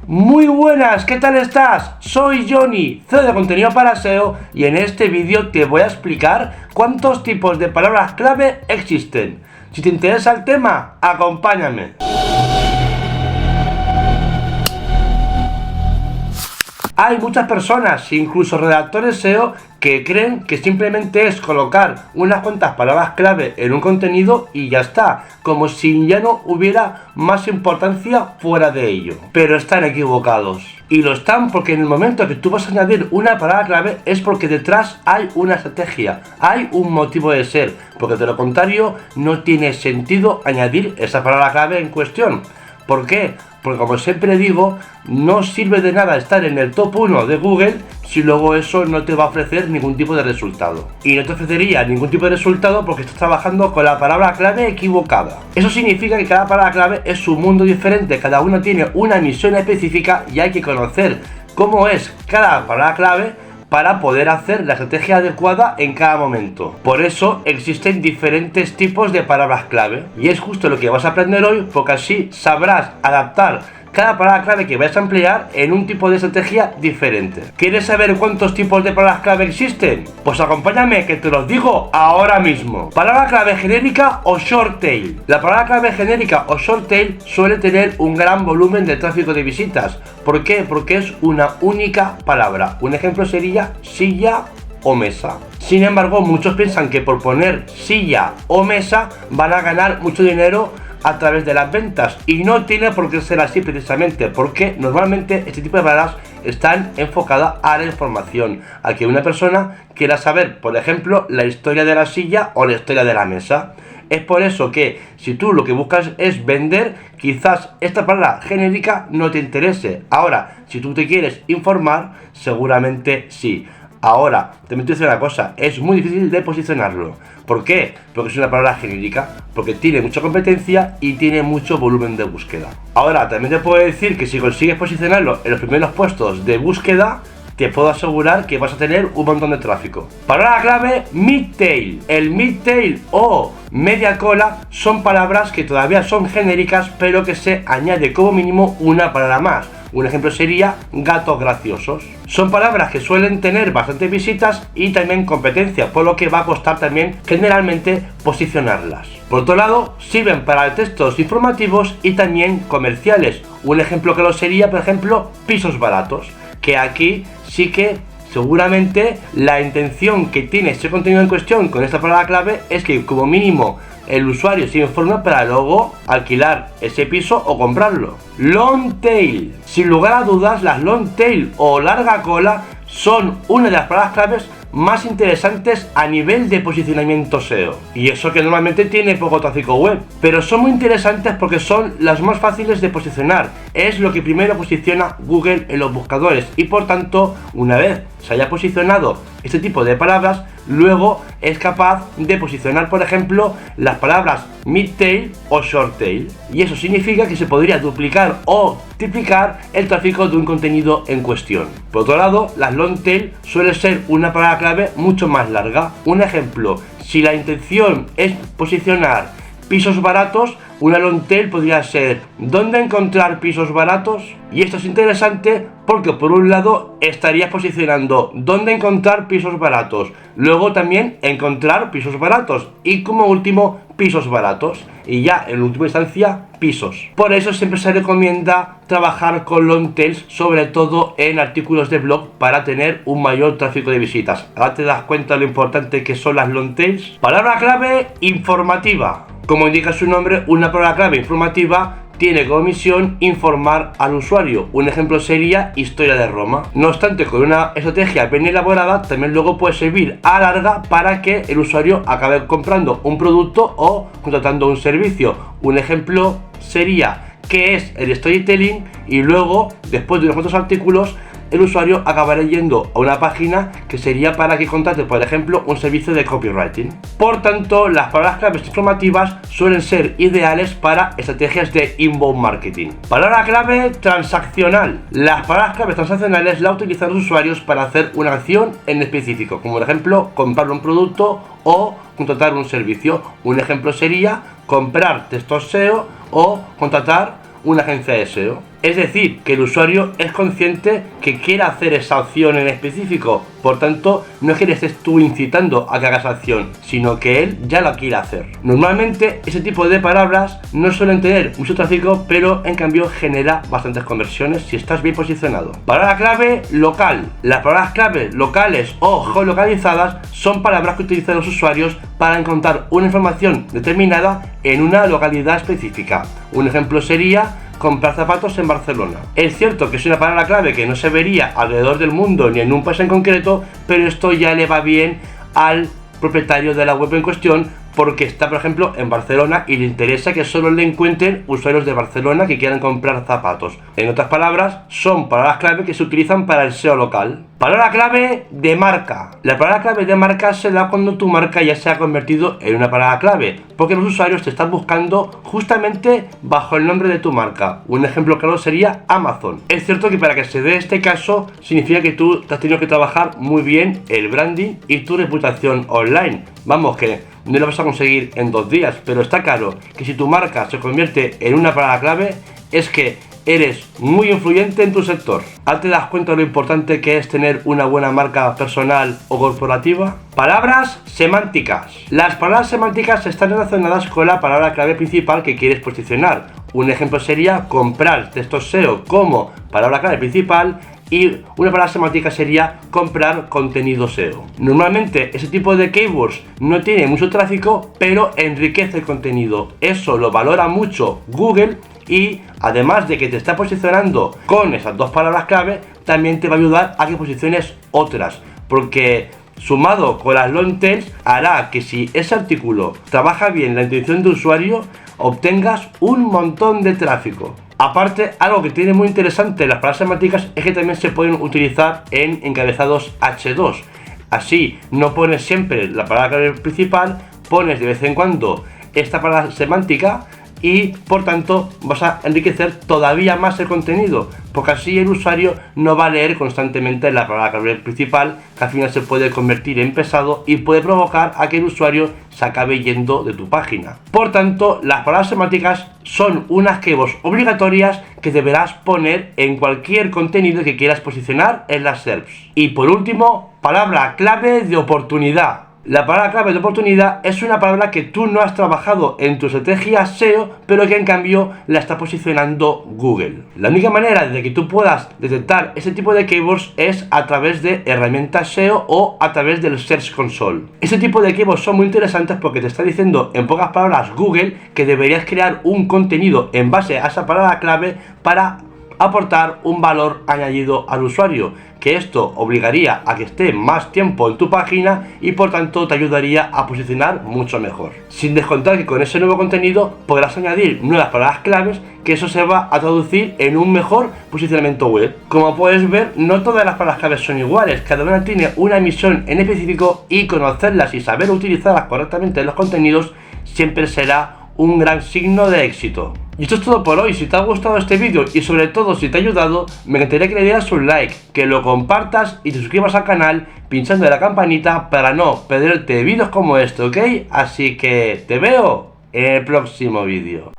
Muy buenas, ¿qué tal estás? Soy Johnny, CEO de contenido para SEO, y en este vídeo te voy a explicar cuántos tipos de palabras clave existen. Si te interesa el tema, acompáñame. Hay muchas personas, incluso redactores SEO, que creen que simplemente es colocar unas cuantas palabras clave en un contenido y ya está, como si ya no hubiera más importancia fuera de ello. Pero están equivocados. Y lo están porque en el momento que tú vas a añadir una palabra clave es porque detrás hay una estrategia, hay un motivo de ser, porque de lo contrario no tiene sentido añadir esa palabra clave en cuestión. ¿Por qué? Porque como siempre digo, no sirve de nada estar en el top 1 de Google si luego eso no te va a ofrecer ningún tipo de resultado. Y no te ofrecería ningún tipo de resultado porque estás trabajando con la palabra clave equivocada. Eso significa que cada palabra clave es un mundo diferente, cada uno tiene una misión específica y hay que conocer cómo es cada palabra clave para poder hacer la estrategia adecuada en cada momento. Por eso existen diferentes tipos de palabras clave y es justo lo que vas a aprender hoy, porque así sabrás adaptar cada palabra clave que vayas a emplear en un tipo de estrategia diferente. ¿Quieres saber cuántos tipos de palabras clave existen? Pues acompáñame que te los digo ahora mismo. Palabra clave genérica o short tail. La palabra clave genérica o short tail suele tener un gran volumen de tráfico de visitas. ¿Por qué? Porque es una única palabra. Un ejemplo sería silla o mesa. Sin embargo, muchos piensan que por poner silla o mesa van a ganar mucho dinero a través de las ventas, y no tiene por qué ser así precisamente, porque normalmente este tipo de palabras están enfocadas a la información, a que una persona quiera saber, por ejemplo, la historia de la silla o la historia de la mesa. Es por eso que si tú lo que buscas es vender, quizás esta palabra genérica no te interese. Ahora, si tú te quieres informar, seguramente sí. Ahora, también te digo una cosa, es muy difícil de posicionarlo. ¿Por qué? Porque es una palabra genérica, porque tiene mucha competencia y tiene mucho volumen de búsqueda. Ahora, también te puedo decir que si consigues posicionarlo en los primeros puestos de búsqueda, te puedo asegurar que vas a tener un montón de tráfico. Palabra clave, mid-tail. El mid-tail o media cola son palabras que todavía son genéricas, pero que se añade como mínimo una palabra más. Un ejemplo sería gatos graciosos. Son palabras que suelen tener bastantes visitas y también competencia, por lo que va a costar también generalmente posicionarlas. Por otro lado, sirven para textos informativos y también comerciales. Un ejemplo claro sería, por ejemplo, pisos baratos, que aquí sí que seguramente la intención que tiene este contenido en cuestión con esta palabra clave es que como mínimo el usuario se informa para luego alquilar ese piso o comprarlo. Long tail. Sin lugar a dudas, las long tail o larga cola son una de las palabras claves más interesantes a nivel de posicionamiento SEO. Y eso que normalmente tiene poco tráfico web, pero son muy interesantes porque son las más fáciles de posicionar. Es lo que primero posiciona Google en los buscadores y por tanto, una vez se haya posicionado este tipo de palabras, luego es capaz de posicionar, por ejemplo, las palabras mid-tail o short-tail. Y eso significa que se podría duplicar o triplicar el tráfico de un contenido en cuestión. Por otro lado, las long-tail suele ser una palabra clave mucho más larga. Un ejemplo, si la intención es posicionar pisos baratos, una long tail podría ser ¿dónde encontrar pisos baratos? Y esto es interesante porque por un lado estarías posicionando dónde encontrar pisos baratos, luego también encontrar pisos baratos y como último pisos baratos y ya en última instancia pisos. Por eso siempre se recomienda trabajar con long tails, sobre todo en artículos de blog, para tener un mayor tráfico de visitas. Ahora te das cuenta de lo importante que son las long tails. Palabra clave, informativa. Como indica su nombre, una palabra clave informativa tiene como misión informar al usuario. Un ejemplo sería historia de Roma. No obstante, con una estrategia bien elaborada, también luego puede servir a larga para que el usuario acabe comprando un producto o contratando un servicio. Un ejemplo sería qué es el storytelling y luego, después de unos cuantos artículos, el usuario acabará yendo a una página que sería para que contrate, por ejemplo, un servicio de copywriting. Por tanto, las palabras claves informativas suelen ser ideales para estrategias de inbound marketing. Palabra clave transaccional. Las palabras claves transaccionales las utilizan los usuarios para hacer una acción en específico, como por ejemplo, comprar un producto o contratar un servicio. Un ejemplo sería comprar textos SEO o contratar una agencia de SEO. Es decir, que el usuario es consciente que quiere hacer esa opción en específico. Por tanto, no es que le estés tú incitando a que haga esa acción, sino que él ya la quiere hacer. Normalmente, ese tipo de palabras no suelen tener mucho tráfico, pero en cambio genera bastantes conversiones si estás bien posicionado. Palabra clave local. Las palabras clave locales o geolocalizadas son palabras que utilizan los usuarios para encontrar una información determinada en una localidad específica. Un ejemplo sería comprar zapatos en Barcelona. Es cierto que es una palabra clave que no se vería alrededor del mundo ni en un país en concreto, pero esto ya le va bien al propietario de la web en cuestión, porque está, por ejemplo, en Barcelona y le interesa que solo le encuentren usuarios de Barcelona que quieran comprar zapatos. En otras palabras, son palabras clave que se utilizan para el SEO local. Palabra clave de marca. La palabra clave de marca se da cuando tu marca ya se ha convertido en una palabra clave, porque los usuarios te están buscando justamente bajo el nombre de tu marca. Un ejemplo claro sería Amazon. Es cierto que para que se dé este caso significa que tú te has tenido que trabajar muy bien el branding y tu reputación online. Vamos, que no lo vas a conseguir en 2 días, pero está claro que si tu marca se convierte en una palabra clave, es que eres muy influyente en tu sector. ¿Ahora te das cuenta de lo importante que es tener una buena marca personal o corporativa? Palabras semánticas. Las palabras semánticas están relacionadas con la palabra clave principal que quieres posicionar. Un ejemplo sería comprar textos SEO como palabra clave principal, y una palabra semántica sería comprar contenido SEO. Normalmente ese tipo de keywords no tiene mucho tráfico, pero enriquece el contenido. Eso lo valora mucho Google, y además de que te está posicionando con esas 2 palabras clave, también te va a ayudar a que posiciones otras, porque sumado con las long tails hará que si ese artículo trabaja bien la intención de usuario, obtengas un montón de tráfico. Aparte, algo que tiene muy interesante las palabras semánticas es que también se pueden utilizar en encabezados H2. Así, no pones siempre la palabra clave principal, pones de vez en cuando esta palabra semántica y por tanto vas a enriquecer todavía más el contenido, porque así el usuario no va a leer constantemente la palabra clave principal, que al final se puede convertir en pesado y puede provocar a que el usuario se acabe yendo de tu página. Por tanto, las palabras semánticas son unas keywords obligatorias que deberás poner en cualquier contenido que quieras posicionar en las SERPs. Y por último, palabra clave de oportunidad. La palabra clave de oportunidad es una palabra que tú no has trabajado en tu estrategia SEO, pero que en cambio la está posicionando Google. La única manera de que tú puedas detectar ese tipo de keywords es a través de herramientas SEO o a través del Search Console. Ese tipo de keywords son muy interesantes porque te está diciendo en pocas palabras Google que deberías crear un contenido en base a esa palabra clave para aportar un valor añadido al usuario, que esto obligaría a que esté más tiempo en tu página y por tanto te ayudaría a posicionar mucho mejor. Sin descontar que con ese nuevo contenido podrás añadir nuevas palabras claves, que eso se va a traducir en un mejor posicionamiento web. Como puedes ver, no todas las palabras claves son iguales, cada una tiene una misión en específico y conocerlas y saber utilizarlas correctamente en los contenidos siempre será un gran signo de éxito. Y esto es todo por hoy. Si te ha gustado este vídeo y sobre todo si te ha ayudado, me encantaría que le dieras un like, que lo compartas y te suscribas al canal pinchando en la campanita para no perderte vídeos como este, ¿ok? Así que te veo en el próximo vídeo.